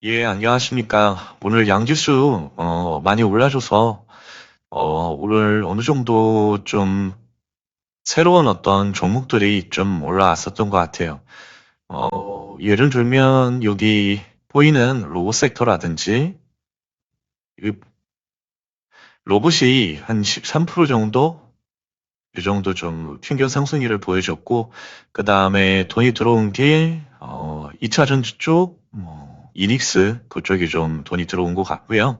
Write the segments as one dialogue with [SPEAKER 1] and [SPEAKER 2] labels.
[SPEAKER 1] 예, 안녕하십니까. 오늘 양지수, 많이 올라줘서, 오늘 어느 정도 좀 새로운 어떤 종목들이 좀 올라왔었던 것 같아요. 예를 들면, 여기 보이는 로봇 섹터라든지, 이 로봇이 한 13% 정도? 이 정도 좀 평균 상승률을 보여줬고, 그 다음에 돈이 들어온 게, 2차 전지 쪽, 이닉스, 그쪽이 좀 돈이 들어온 것 같고요.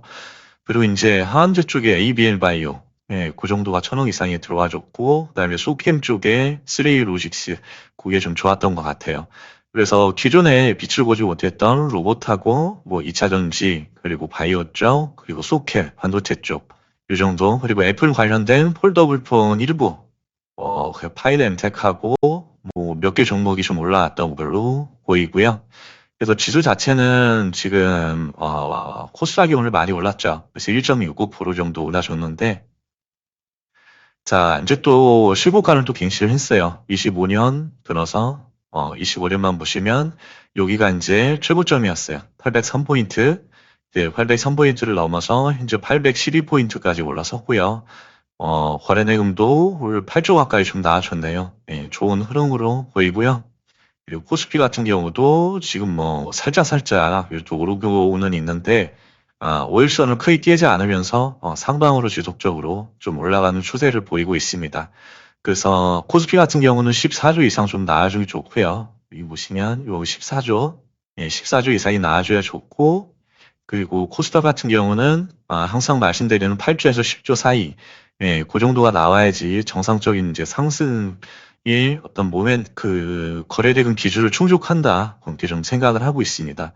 [SPEAKER 1] 그리고 이제 하한제 쪽에 ABL 바이오, 예, 그 정도가 1,000억 이상이 들어와줬고, 그다음에 소캠 쪽에 3A 로직스, 그게 좀 좋았던 것 같아요. 그래서 기존에 빛을 보지 못했던 로봇하고, 뭐 2차 전지, 그리고 바이오 쪽, 그리고 소캠, 반도체 쪽, 이 정도, 그리고 애플 관련된 폴더블 폰 일부, 그 파일 엠텍하고, 뭐 몇 개 종목이 좀 올라왔던 걸로 보이고요. 그래서 지수 자체는 지금 코스닥이 오늘 많이 올랐죠. 그래서 1.69% 정도 올라줬는데 자 이제 또 실고가는 또 갱신을 했어요. 25년 들어서 25년만 보시면 여기가 이제 최고점이었어요. 803포인트. 네, 803포인트를 넘어서 현재 812포인트까지 올라섰고요. 거래내금도 올 8조 가까이 좀 나아졌네요. 예, 좋은 흐름으로 보이고요. 그리고 코스피 같은 경우도 지금 뭐 살짝살짝 이렇게 오르고는 있는데, 오일선을 크게 깨지 않으면서 상방으로 지속적으로 좀 올라가는 추세를 보이고 있습니다. 그래서 코스피 같은 경우는 14주 이상 좀 나아주기 좋고요. 여기 보시면 요 14주, 예, 14주 이상이 나아줘야 좋고, 그리고 코스닥 같은 경우는 항상 말씀드리는 8조에서 10조 사이, 예, 그 정도가 나와야지 정상적인 이제 상승이 어떤 그 거래대금 기준을 충족한다, 그렇게 좀 생각을 하고 있습니다.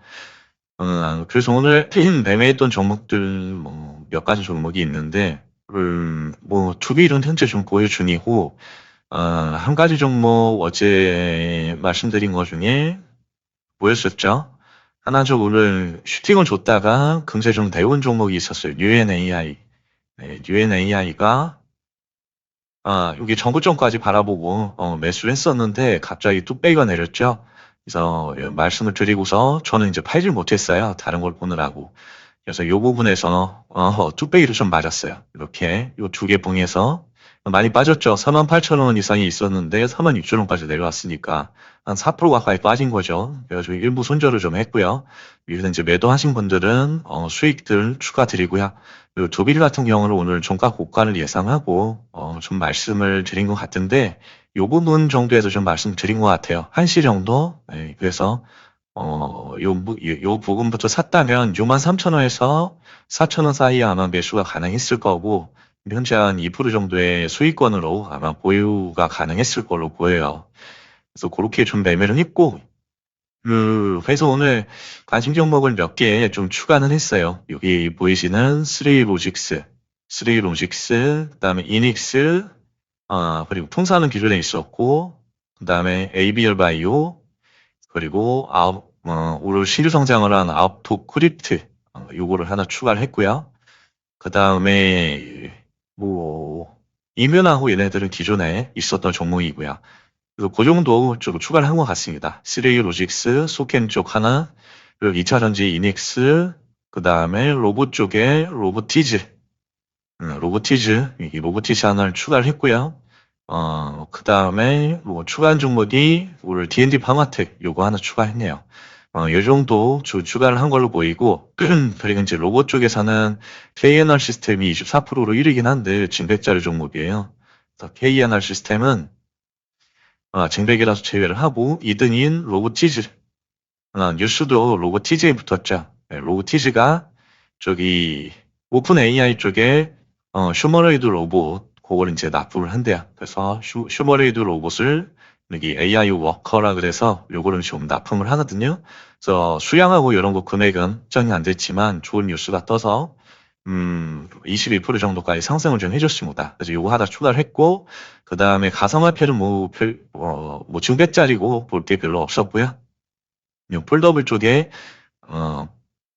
[SPEAKER 1] 그래서 오늘 매매했던 종목들 뭐 몇 가지 종목이 있는데, 뭐 투기는 현재 좀 고유 중이고, 한 가지 종목 어제 말씀드린 것 중에 뭐였었죠? 하나적 오늘 슈팅을 줬다가 금세 좀 데운 종목이 있었어요. UNAI. 네, UNAI가 여기 정고점까지 바라보고 매수를 했었는데 갑자기 뚝배기가 내렸죠. 그래서 말씀을 드리고서 저는 이제 팔질 못했어요. 다른 걸 보느라고. 그래서 이 부분에서 뚝배기를 좀 맞았어요. 이렇게 이 두 개 봉해서 많이 빠졌죠. 48,000원 이상이 있었는데 46,000원까지 내려왔으니까 한 4% 가까이 빠진 거죠. 그래가지고 일부 손절을 좀 했고요. 여기서 이제 매도하신 분들은 수익들 추가드리고요. 그리고 조빌 같은 경우는 오늘 종가 고가를 예상하고 좀 말씀을 드린 것 같은데 이 부분 정도에서 좀 말씀드린 것 같아요. 1시 정도. 네, 그래서 요 부분부터 샀다면 63,000원에서 4,000원 사이에 아마 매수가 가능했을 거고, 현재 한 2% 정도의 수익권으로 아마 보유가 가능했을 걸로 보여요. 그래서 그렇게 좀 매매를 했고, 그래서 오늘 관심 종목을 몇 개 좀 추가는 했어요. 여기 보이시는 3로직스, 3로직스, 그다음에 이닉스, 그리고 통사는 기존에 있었고, 그다음에 ABL 바이오, 그리고 오늘 신규 성장을 한 아웃톡 크립트, 요거를 하나 추가를 했고요. 그 다음에 뭐 이면하고 얘네들은 기존에 있었던 종목이고요. 그래서 그 정도 좀 추가를 한 것 같습니다. 3A 로직스, 소켄 쪽 하나, 그리고 2차 전지 이닉스, 그 다음에 로봇 쪽에 로보티즈, 로보티즈, 이 로보티즈 하나를 추가를 했고요. 그 다음에 뭐 추가한 종목이 오늘 D&D 파마텍 요거 하나 추가했네요. 요 정도 추가를 한 걸로 보이고, 그리고 이제 로봇 쪽에서는 KNR 시스템이 24%로 1위긴 한데, 징백자리 종목이에요. 그래서 KNR 시스템은, 징백이라서 제외를 하고, 2등인 로보티즈, 뉴스도 로보티즈에 붙었죠. 네, 로보티즈가 저기, 오픈 AI 쪽에, 슈머레이드 로봇, 그걸 이제 납품을 한대요. 그래서 슈머레이드 로봇을 여기 AI 워커라 그래서 요거를 좀 납품을 하거든요. 그래서 수량하고 이런 거 금액은 확정이 안 됐지만 좋은 뉴스가 떠서 21% 정도까지 상승을 좀 해줬습니다. 그래서 요거 하나 추가를 했고 그 다음에 가상화폐는 뭐 중배짜리고 볼 게 별로 없었고요. 요 폴더블 쪽에 어,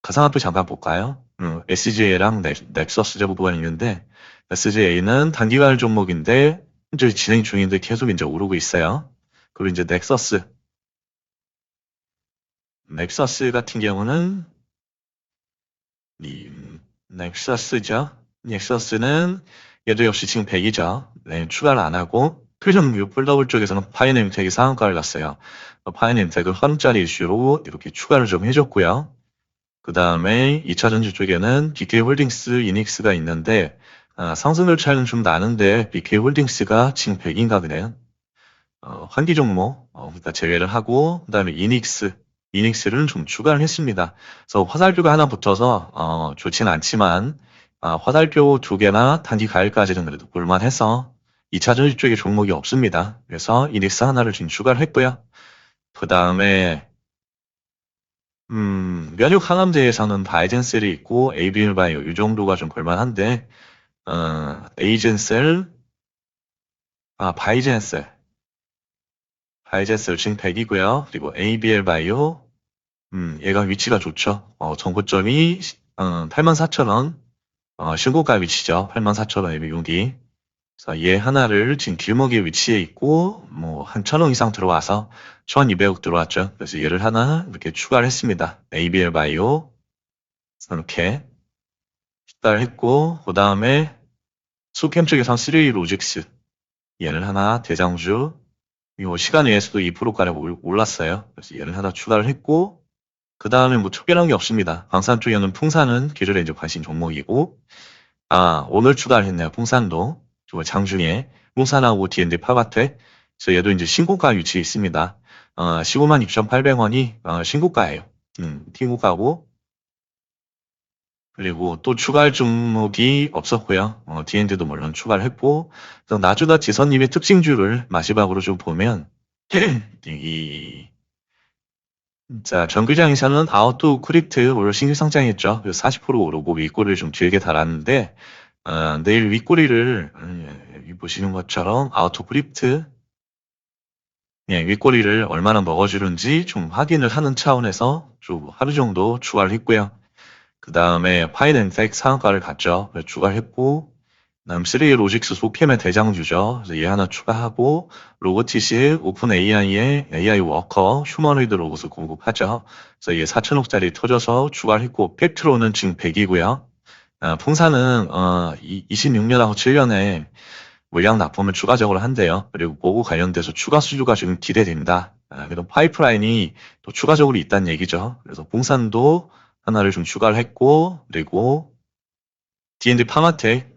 [SPEAKER 1] 가상화폐 잠깐 볼까요? SGA랑 넥서스 제보가 있는데 SGA는 단기간 종목인데 현재 진행 중인데 계속 이제 오르고 있어요. 그리고 이제 넥서스 넥서스 같은 경우는 넥서스죠. 넥서스는 얘도 역시 지금 100이죠. 네, 추가를 안 하고 표정 뷰 폴더블 쪽에서는 파이nem텍이 상한가를 갔어요. 파이nem텍을 환짜리 이슈로 이렇게 추가를 좀 해줬고요. 그 다음에 2차 전지 쪽에는 BK홀딩스, 이닉스가 있는데 상승률 차이는 좀 나는데 BK홀딩스가 지금 100인가 그래요. 환기 종목 일단 제외를 하고 그 다음에 이닉스를 좀 추가를 했습니다. 그래서 화살표가 하나 붙어서 좋진 않지만 화살표 두 개나 단기 가일까지는 그래도 볼만해서 2차 전지 쪽에 종목이 없습니다. 그래서 이닉스 하나를 지금 추가를 했고요. 그 다음에 면역 항암제에서는 바이젠셀이 있고 ABL바이오 이 정도가 좀 볼만한데 에이젠셀, 바이젠셀 지금 100이고요. 그리고 ABL바이오 얘가 위치가 좋죠. 정고점이 84,000원 신고가 위치죠. 84,000원 MACD. 그래서 얘 하나를 지금 길목에 위치해 있고 한 1,000원 이상 들어와서 1,200억 들어왔죠. 그래서 얘를 하나 이렇게 추가를 했습니다. ABL바이오 이렇게 추가를 했고 그 다음에 수캠 쪽에선 3로직스 얘를 하나 대장주 이거 시간 외에서도 2%가량 올랐어요. 그래서 얘를 하나 추가를 했고 그 다음에 특별한 게 없습니다. 광산 쪽에는 풍산은 기존에 이제 관심 종목이고 오늘 추가를 했네요. 풍산도 장중에 풍산하고 D&D 파바트 그래서 얘도 이제 신고가 위치에 있습니다. 15만 6,800원이 신고가예요. 신고가고 그리고 또 추가할 종목이 없었고요. D&D도 물론 추가를 했고 나주다 지선님의 특징주를 마지막으로 좀 보면 자, 정규장에서는 아웃도 크립트 오늘 신규 상장했죠. 그래서 40% 오르고 윗꼬리를 좀 길게 달았는데 내일 윗꼬리를 여기 보시는 것처럼 아웃도 크립트 윗꼬리를 얼마나 먹어주는지 좀 확인을 하는 차원에서 좀 하루 정도 추가를 했고요. 그 다음에 파이낸텍 상한가를 갔죠. 그래서 추가를 했고 그다음 3로직스 소캠의 대장주죠. 그래서 얘 하나 추가하고 로보티스 오픈 AI의 AI 워커 휴머노이드 로봇을 공급하죠. 그래서 얘 4천억짜리 터져서 추가를 했고 팩트로는 지금 100이고요. 풍사는 26년하고 7년에 물량 납품을 추가적으로 한대요. 그리고 그거 관련돼서 추가 수주가 지금 기대됩니다. 그래서 파이프라인이 또 추가적으로 있다는 얘기죠. 그래서 풍산도 하나를 좀 추가를 했고 그리고 D&D 파마텍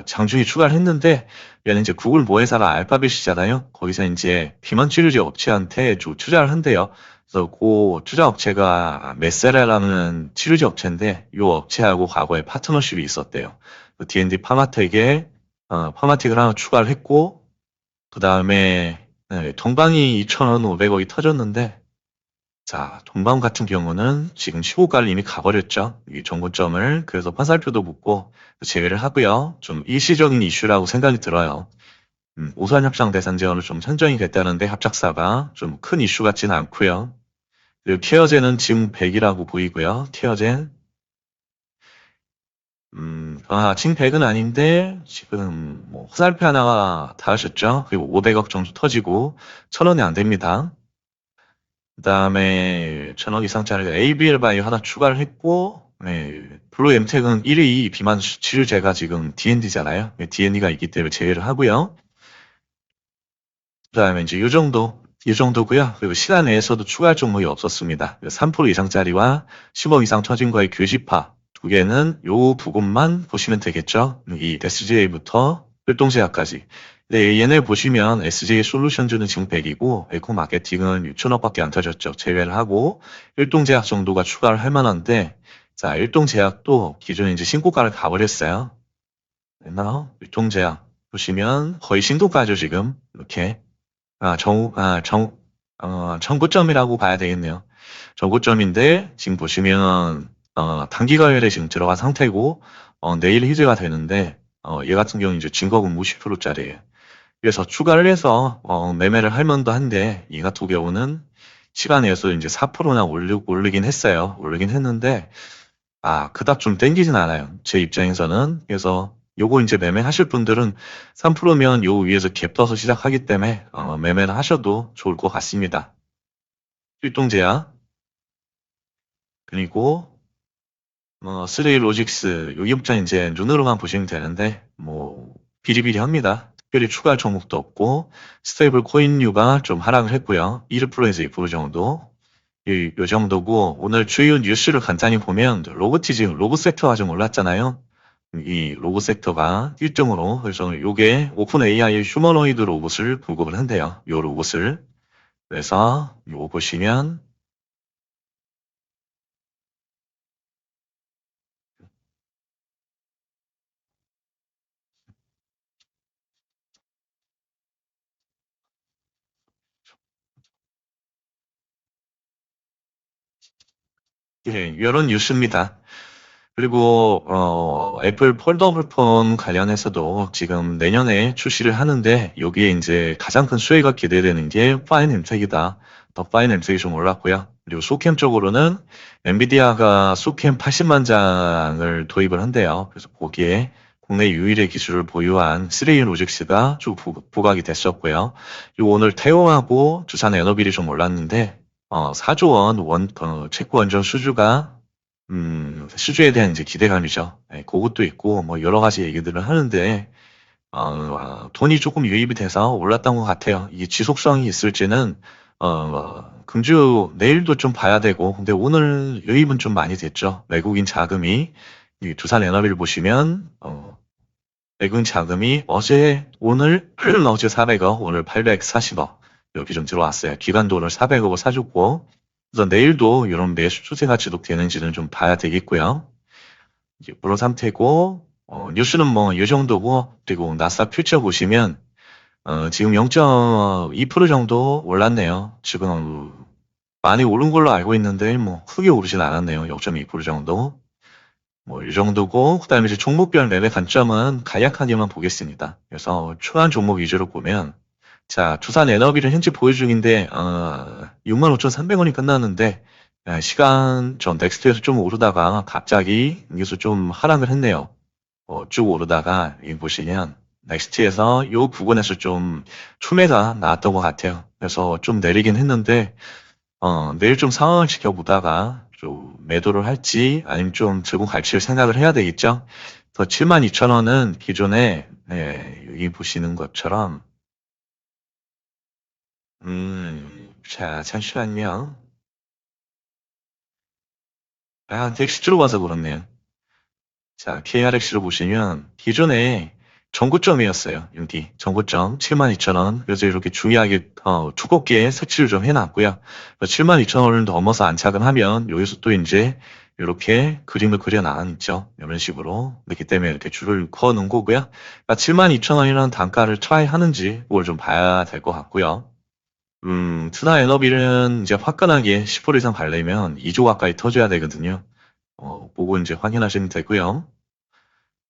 [SPEAKER 1] 장중에 추가를 했는데 얘는 이제 구글 모회사가 알파벳이잖아요. 거기서 이제 비만 치료제 업체한테 좀 투자를 한대요. 그래서 그 투자 업체가 메세라라는 치료제 업체인데 이 업체하고 과거에 파트너십이 있었대요. D&D 파마텍에 파마텍을 하나 추가를 했고 그 다음에 동방이 2,500억이 터졌는데 자, 동방 같은 경우는 지금 15가를 이미 가버렸죠. 이 정고점을. 그래서 화살표도 붙고 제외를 하고요. 좀 일시적인 이슈라고 생각이 들어요. 우수한 협상 대상 제어를 좀 선정이 됐다는데 합작사가 좀 큰 이슈 같지는 않고요. 그리고 케어젠은 지금 100이라고 보이고요. 케어젠. 지금 100은 아닌데 지금 화살표 하나가 닿으셨죠. 그리고 500억 정도 터지고 1,000원이 안 됩니다. 그 다음에 1,000억 이상짜리 ABL 바이오 하나 추가를 했고, 블루 엠텍은 1위 비만 치료제가 지금 D&D잖아요. D&D가 있기 때문에 제외를 하고요. 그 다음에 이제 이 정도고요. 그리고 시간 내에서도 추가할 종목이 없었습니다. 3% 이상짜리와 10억 이상 터진 거의 교시파 두 개는 요 부분만 보시면 되겠죠. 이 SGA부터 활동제약까지. 네, 얘네 보시면 SJ 솔루션즈는 지금 100이고 에코 마케팅은 6천억밖에 안 터졌죠. 제외를 하고 일동제약 정도가 추가를 할 만한데 자, 일동제약도 기존에 이제 신고가를 가버렸어요. 일동제약 보시면 거의 신고가죠, 지금. 이렇게. 정고점이라고 봐야 되겠네요. 정고점인데 지금 보시면 단기 가열에 지금 들어간 상태고 내일 희재가 되는데 얘 같은 경우는 이제 증거금 50%짜리예요. 그래서 추가를 해서 매매를 할 만도 한데 이 같은 경우는 시간에서 이제 4%나 오르긴 했어요. 오르긴 했는데 그닥 좀 땡기진 않아요. 제 입장에서는. 그래서 요거 이제 매매하실 분들은 3%면 요 위에서 갭 떠서 시작하기 때문에 매매를 하셔도 좋을 것 같습니다. 일동제약 그리고, 3 로직스, 여기 입장 이제 눈으로만 보시면 되는데, 비리비리합니다. 특별히 추가할 종목도 없고, 스테이블 코인류가 좀 하락을 했고요. 1%에서 2% 정도. 요 정도고, 오늘 주요 뉴스를 간단히 보면, 로보 섹터가 좀 올랐잖아요. 이 로봇 섹터가 1등으로, 그래서 요게 오픈 AI의 휴머노이드 로봇을 보급을 한대요. 요 로봇을. 그래서 요거 보시면, 예, 요런 뉴스입니다. 그리고 애플 폴더블 폰 관련해서도 지금 내년에 출시를 하는데 여기에 이제 가장 큰 수혜가 기대되는 게 파인 엠텍이다. 더 파인 엠텍이 좀 올랐고요. 그리고 소캠 쪽으로는 엔비디아가 소캠 80만 장을 도입을 한대요. 그래서 거기에 국내 유일의 기술을 보유한 3D 로직스가 쭉 부각이 됐었고요. 그리고 오늘 태용하고 두산 에너빌이 좀 올랐는데 4조 체코 원전 수주가 수주에 대한 이제 기대감이죠. 예, 그것도 있고, 여러 가지 얘기들을 하는데, 돈이 조금 유입이 돼서 올랐던 것 같아요. 이게 지속성이 있을지는, 금주 내일도 좀 봐야 되고, 근데 오늘 유입은 좀 많이 됐죠. 외국인 자금이, 이 두산 에너비를 보시면, 외국인 자금이 오늘, 어제 400억, 오늘 840억, 여기 좀 들어왔어요. 기관도 오늘 400억을 사줬고, 그래서 내일도 이런 매수 추세가 지속되는지는 좀 봐야 되겠고요. 이제 그런 상태고, 뉴스는 이 정도고, 그리고 나스닥 퓨처 보시면, 지금 0.2% 정도 올랐네요. 지금 많이 오른 걸로 알고 있는데, 크게 오르진 않았네요. 0.2% 정도. 이 정도고, 그 다음에 이제 종목별 매매 관점은 간략하게만 보겠습니다. 그래서 초안 종목 위주로 보면, 자, 두산 에너비는 현재 보유 중인데, 65,300원이 끝났는데, 시간 전 넥스트에서 좀 오르다가 갑자기 여기서 좀 하락을 했네요. 쭉 오르다가 여기 보시면 넥스트에서 이 부분에서 좀 추매가 나왔던 것 같아요. 그래서 좀 내리긴 했는데 내일 좀 상황을 지켜보다가 좀 매도를 할지 아니면 좀 들고 갈지를 생각을 해야 되겠죠. 그래서 72,000원은 기존에 여기 보시는 것처럼 자 잠시만요. 텍스트로 봐서 그렇네요. 자, KRX로 보시면 기존에 정고점이었어요. 여기 정고점 72,000원. 그래서 이렇게 중요하게 두껍게 색칠을 좀 해놨고요. 72,000원을 넘어서 안착을 하면 여기서 또 이제 이렇게 그림을 그려놨죠. 이런 식으로. 그렇기 때문에 이렇게 줄을 그어놓은 거고요. 그러니까 72,000원이라는 단가를 트라이 하는지 그걸 좀 봐야 될 것 같고요. 투나 에너비는 이제 화끈하게 10% 이상 가려면 2조 가까이 터져야 되거든요. 보고 이제 확인하시면 되고요.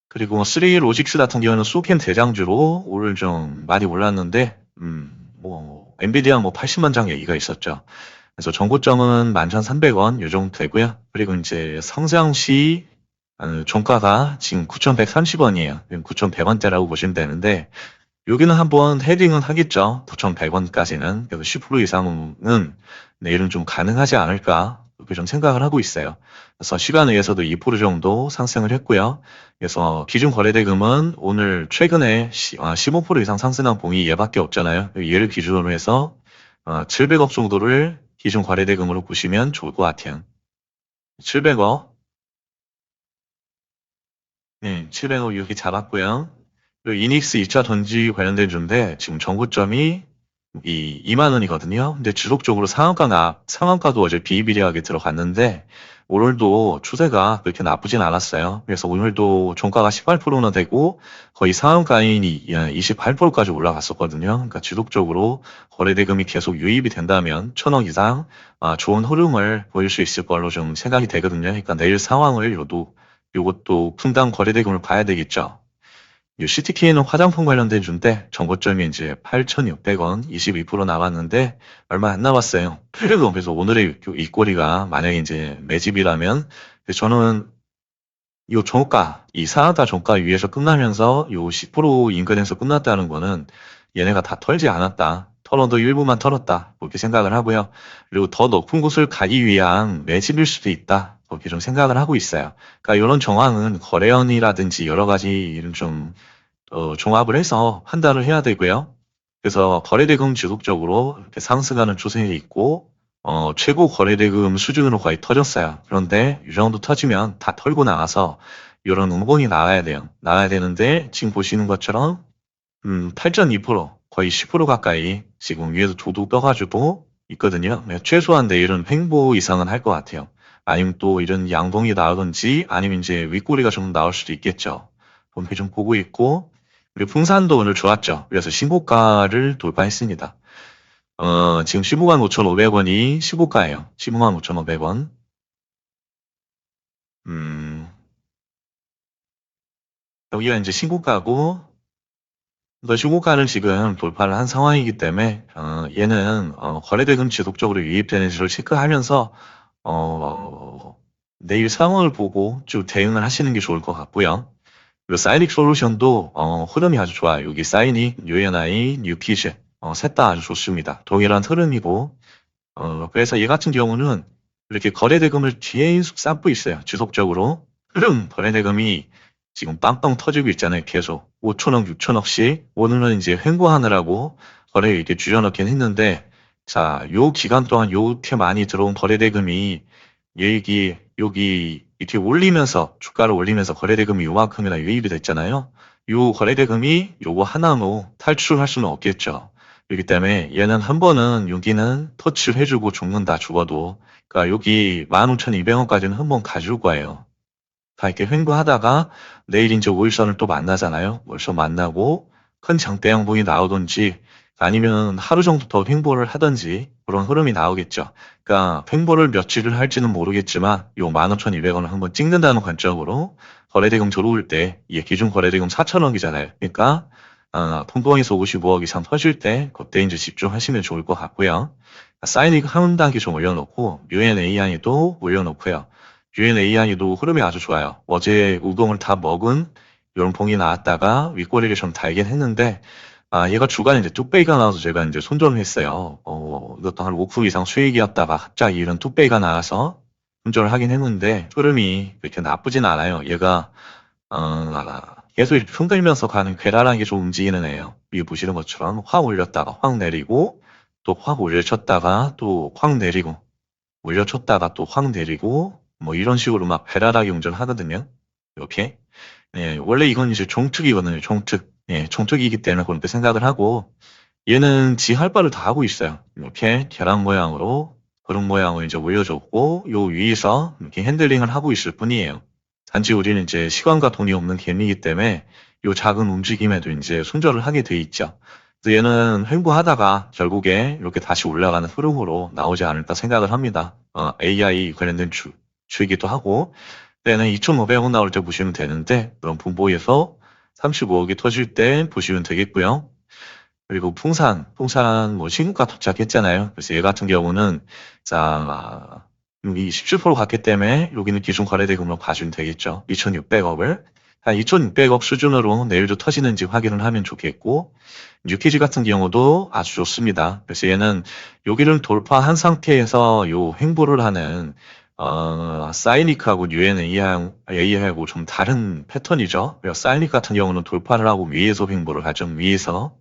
[SPEAKER 1] 그리고 3 로직스 같은 경우는 소캠 대장주로 오늘 좀 많이 올랐는데, 엔비디아 80만 장 얘기가 있었죠. 그래서 정고점은 11,300원 요 정도 되고요. 그리고 이제 성장시 종가가 지금 9,130원이에요. 9,100원대라고 보시면 되는데, 여기는 한번 헤딩은 하겠죠. 9,100원까지는. 그래서 10% 이상은 내일은 좀 가능하지 않을까. 그렇게 좀 생각을 하고 있어요. 그래서 시간에 의해서도 2% 정도 상승을 했고요. 그래서 기준 거래대금은 오늘 최근에 15% 이상 상승한 봉이 얘밖에 없잖아요. 얘를 기준으로 해서 700억 정도를 기준 거래대금으로 보시면 좋을 것 같아요. 700억, 네, 700억 이렇게 잡았고요. 그리고 이닉스 2차 전지 관련된 주인데 지금 정고점이 2만 원이거든요. 근데 지속적으로 상한가도 어제 비비리하게 들어갔는데 오늘도 추세가 그렇게 나쁘진 않았어요. 그래서 오늘도 종가가 18%나 되고 거의 상한가인 28%까지 올라갔었거든요. 그러니까 지속적으로 거래대금이 계속 유입이 된다면 1,000억 이상 좋은 흐름을 보일 수 있을 걸로 좀 생각이 되거든요. 그러니까 내일 상황을 요것도 분당 거래대금을 봐야 되겠죠. 이 CTK는 화장품 관련된 주인데 정고점이 이제 8,600원 22% 나왔는데 얼마 안 남았어요. 그래서 오늘의 이 꼬리가 만약에 이제 매집이라면 저는 이 종가, 이 상한가 종가 위에서 끝나면서 요 10% 인근에서 끝났다는 거는 얘네가 다 털지 않았다. 털어도 일부만 털었다. 그렇게 생각을 하고요. 그리고 더 높은 곳을 가기 위한 매집일 수도 있다. 그렇게 좀 생각을 하고 있어요. 그러니까 이런 정황은 거래원이라든지 여러 가지 이런 좀 종합을 해서 판단을 해야 되고요. 그래서 거래대금 지속적으로 이렇게 상승하는 추세에 있고, 최고 거래대금 수준으로 거의 터졌어요. 그런데 이 정도 터지면 다 털고 나가서 이런 음봉이 나와야 돼요. 나와야 되는데 지금 보시는 것처럼 8.2% 거의 10% 가까이 지금 위에서 도둑 떠가지고 있거든요. 네, 최소한 내일은 횡보 이상은 할 것 같아요. 아니면 또 이런 양봉이 나오든지 아니면 이제 윗꼬리가 좀 나올 수도 있겠죠. 본표 좀 보고 있고, 그리고 풍산도 오늘 좋았죠. 그래서 신고가를 돌파했습니다. 지금 15만 5,500원이 신고가예요. 15만 5,500원. 음, 여기가 이제 신고가고, 그 신고가를 지금 돌파를 한 상황이기 때문에, 얘는, 거래대금 지속적으로 유입되는지를 체크하면서, 어, 내일 상황을 보고 쭉 대응을 하시는 게 좋을 것 같고요. 그리고 사이닉 솔루션도 흐름이 아주 좋아요. 여기 사이닉, UNI, 뉴키즈 셋 다 아주 좋습니다. 동일한 흐름이고 그래서 얘 같은 경우는 이렇게 거래대금을 계속 쌓고 있어요. 지속적으로. 거래대금이 지금 빵빵 터지고 있잖아요. 계속 5천억, 6천억씩 오늘은 이제 횡보하느라고 거래 이렇게 줄여놓긴 했는데 자, 요 기간 동안 요렇게 많이 들어온 거래대금이 여기 이렇게 올리면서 주가를 올리면서 거래대금이 요만큼이나 유입이 됐잖아요. 요 거래대금이 요거 하나로 탈출할 수는 없겠죠. 그렇기 때문에 얘는 한 번은 여기는 터치를 해주고 죽는다 죽어도. 그러니까 여기 15,200원까지는 한 번 가줄 거예요. 다 이렇게 횡보하다가 내일 이제 5일선을 또 만나잖아요. 월선 만나고 큰 장대 양봉이 나오든지 아니면 하루 정도 더 횡보를 하든지 그런 흐름이 나오겠죠. 그러니까 횡보를 며칠을 할지는 모르겠지만 요 15,200원을 한번 찍는다는 관점으로 거래대금 들어올 때 이게 기준 거래대금 4천억이잖아요. 그러니까 통보에서 55억 이상 터질 때 그때 이제 집중하시면 좋을 것 같고요. 사이닉 한 단계 좀 올려놓고 UNAI도 올려놓고요. UNAI도 흐름이 아주 좋아요. 어제 우동을 다 먹은 이런 봉이 나왔다가 윗꼬리를 좀 달긴 했는데 얘가 주간에 이제 뚝배기가 나와서 제가 이제 손절을 했어요. 이것도 한 5% 이상 수익이었다가 갑자기 이런 뚝배기가 나와서 손절을 하긴 했는데 흐름이 그렇게 나쁘진 않아요. 얘가 계속 이렇게 흔들면서 가는 괴랄하게 좀 움직이는 애예요. 위에 보시는 것처럼 확 올렸다가 확 내리고 또 확 올려쳤다가 또 확 내리고 올려쳤다가 또 확 내리고 뭐 이런 식으로 막 괴랄하게 운전하거든요. 이렇게. 예, 원래 이건 이제 종특이거든요. 종특. 예, 종특이기 때문에 그렇게 생각을 하고 얘는 지 할 바를 다 하고 있어요. 이렇게 계란 모양으로 그런 모양을 이제 올려줬고 요 위에서 이렇게 핸들링을 하고 있을 뿐이에요. 단지 우리는 이제 시간과 돈이 없는 개미이기 때문에 요 작은 움직임에도 이제 손절을 하게 돼 있죠. 그래서 얘는 횡보하다가 결국에 이렇게 다시 올라가는 흐름으로 나오지 않을까 생각을 합니다. AI 관련된 주이기도 하고 때는 2,500원 나올 때 보시면 되는데 그런 분보에서 35억이 터질 때 보시면 되겠고요. 그리고 풍산 뭐 신고가 도착했잖아요. 그래서 얘 같은 경우는 자 여기 17% 갔기 때문에 여기는 기준 거래대금으로 봐주면 되겠죠. 2,600억을 한 2,600억 수준으로 내일도 터지는지 확인을 하면 좋겠고 뉴키즈 같은 경우도 아주 좋습니다. 그래서 얘는 여기를 돌파한 상태에서 요 횡보를 하는 사이닉하고 UNA하고 좀 다른 패턴이죠. 그래서 사이닉 같은 경우는 돌파를 하고 위에서 횡보를 하죠. 위에서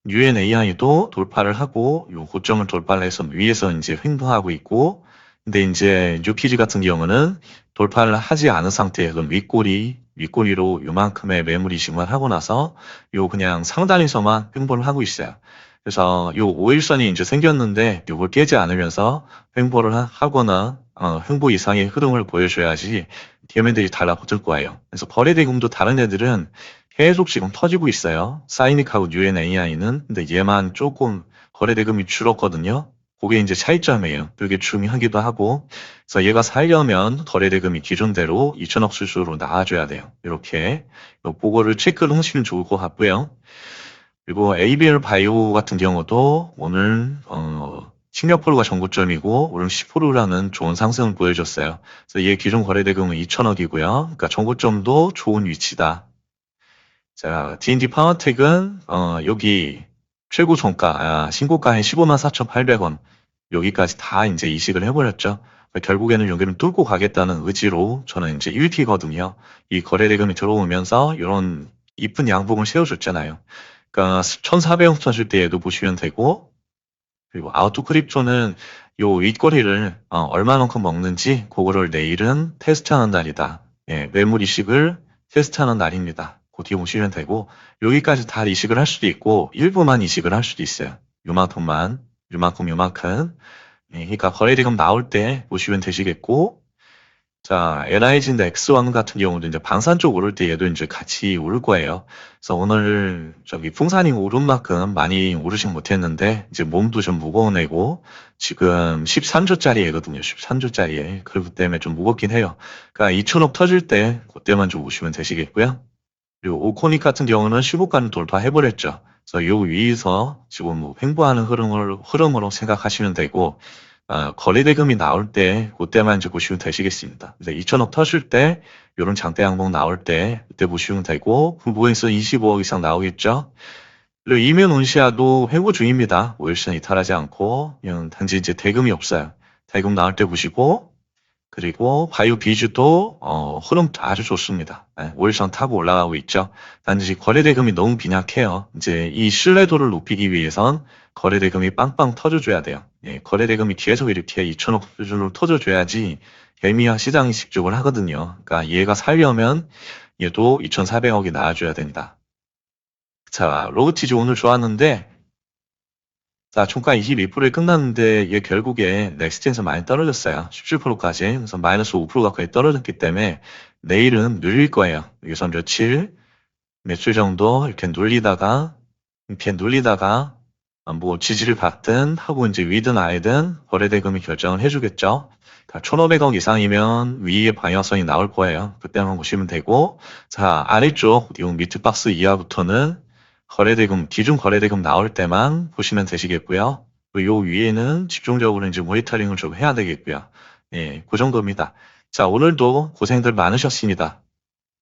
[SPEAKER 1] UNAI도 돌파를 하고 요 고점을 돌파를 해서 위에서 이제 횡보하고 있고 근데 이제 뉴키즈 같은 경우는 돌파를 하지 않은 상태에서 윗꼬리로 요만큼의 매물이 증발하고 나서 요 그냥 상단에서만 횡보를 하고 있어요. 그래서 요 5일선이 이제 생겼는데 요걸 깨지 않으면서 횡보를 하거나 횡보 이상의 흐름을 보여줘야지 디아몬드들이 달라붙을 거예요. 그래서 거래대금도 다른 애들은 계속 지금 터지고 있어요. 사이닉하고 UNAI는 근데 얘만 조금 거래대금이 줄었거든요. 그게 이제 차이점이에요. 되게 중요하기도 하고 그래서 얘가 살려면 거래대금이 기존대로 2천억 수준으로 나와줘야 돼요. 이렇게 그거를 체크를 하시면 좋을 것 같고요. 그리고 ABL 바이오 같은 경우도 오늘 싱가포르가 전고점이고 오늘 10%라는 좋은 상승을 보여줬어요. 그래서 얘 기존 거래대금은 2천억이고요. 그러니까 전고점도 좋은 위치다. 자, D&D 파워텍은 여기 최고 종가, 신고가인 154,800원. 여기까지 다 이제 이식을 해버렸죠. 결국에는 여기를 뚫고 가겠다는 의지로 저는 이제 1T거든요. 이 거래대금이 들어오면서 이런 이쁜 양봉을 세워줬잖아요. 그러니까 1,400원 쳤을 때에도 보시면 되고, 그리고 아우토 크립토는 요 윗거리를 얼마만큼 먹는지 그거를 내일은 테스트하는 날이다. 예, 매물 이식을 테스트하는 날입니다. 그 뒤에 보시면 되고 여기까지 다 이식을 할 수도 있고 일부만 이식을 할 수도 있어요. 요만큼만, 요만큼. 예, 그러니까 거래대금 나올 때 보시면 되시겠고 자, LIG인데 X1 같은 경우도 이제 방산 쪽 오를 때 얘도 이제 같이 오를 거예요. 그래서 오늘 저기 풍산이 오른 만큼 많이 오르진 못했는데 이제 몸도 좀 무거운 애고 지금 13조짜리 애거든요. 13조짜리 애. 그렇기 때문에 좀 무겁긴 해요. 그러니까 2천억 터질 때 그때만 좀 오시면 되시겠고요. 그리고 오코닉 같은 경우는 15가는 돌파해버렸죠. 그래서 요 위에서 지금 뭐 횡보하는 흐름으로 생각하시면 되고 거래대금이 나올 때 그때만 이제 보시면 되시겠습니다. 그래서 2천억 터질 때 이런 장대 양봉 나올 때 그때 보시면 되고 후보에서 25억 이상 나오겠죠. 그리고 이면 운시아도 회고 중입니다. 5일선 이탈하지 않고 그냥 단지 이제 대금이 없어요. 대금 나올 때 보시고 그리고 바이오 비주도 흐름 아주 좋습니다. 5일선 타고 올라가고 있죠. 단지 거래대금이 너무 빈약해요. 이제 이 신뢰도를 높이기 위해선 거래대금이 빵빵 터져줘야 돼요. 예, 거래대금이 계속 이렇게 2천억 수준으로 터져줘야지 개미와 시장이 집중을 하거든요. 그러니까 얘가 살려면 얘도 2,400억이 나와줘야 된다. 자, 로그티즈 오늘 좋았는데 자, 종가 22%에 끝났는데 얘 결국에 넥스트에서 많이 떨어졌어요. 17%까지. 그래서 마이너스 5% 가까이 떨어졌기 때문에 내일은 눌릴 거예요. 여기서 며칠 정도 이렇게 눌리다가 뭐 지지를 받든 하고 이제 위든 아래든 거래대금이 결정을 해주겠죠. 1,500억 이상이면 위에 방향성이 나올 거예요. 그때만 보시면 되고 자, 아래쪽 이 미트박스 이하부터는 기준 거래대금 나올 때만 보시면 되시겠고요. 요 위에는 집중적으로 이제 모니터링을 좀 해야 되겠고요. 예, 그 정도입니다. 자, 오늘도 고생들 많으셨습니다.